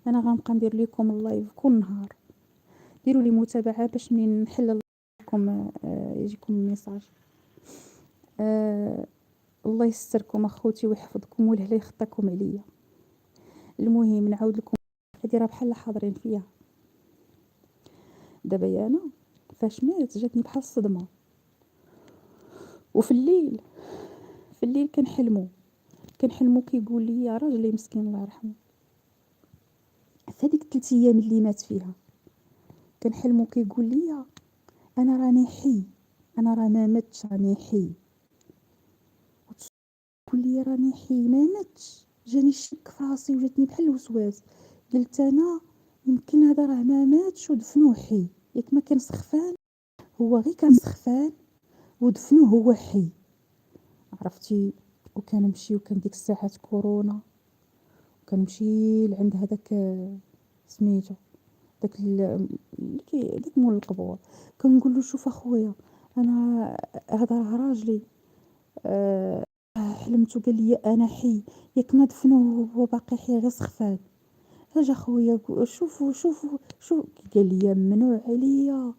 انا غنبقى ندير لكم اللايف كل نهار، ديروا لي متابعه باش منين نحل لكم يجيكم ميساج. الله يستركم اخوتي ويحفظكم والهلا يخطاكم عليا. المهم نعاود لكم، هادي راه بحال حاضرين فيها. دابا يا انا فاش مات جاتني بحال الصدمه، وفي الليل كنحلمو كيقول لي يا راجلي مسكين الله يرحمه، في هذيك 3 ايام اللي مات فيها كنحلمو كيقول لي انا راني حي، انا راه ما متش راني حي. قول لي راني حي ما متش، جاني الشك في راسي وجاتني بحال الوسواس. قلت انا يمكن هذا راه ما ماتش ودفنوه حي، ياك ما كان سخفان، هو غير كان سخفان ودفنوه هو حي. عرفتي؟ وكنمشي وكان ديك الساعات كورونا، كنمشي لعند هذاك سميتو داك داك مول القبور، كنقول له شوف اخويا انا هذا راه راجلي، أه حلمت وقال لي انا حي، ياك ما دفنوه هو باقي حي غير سخفان. اجا خويا شوفوا شوفوا شوف، قال لي ممنوع عليا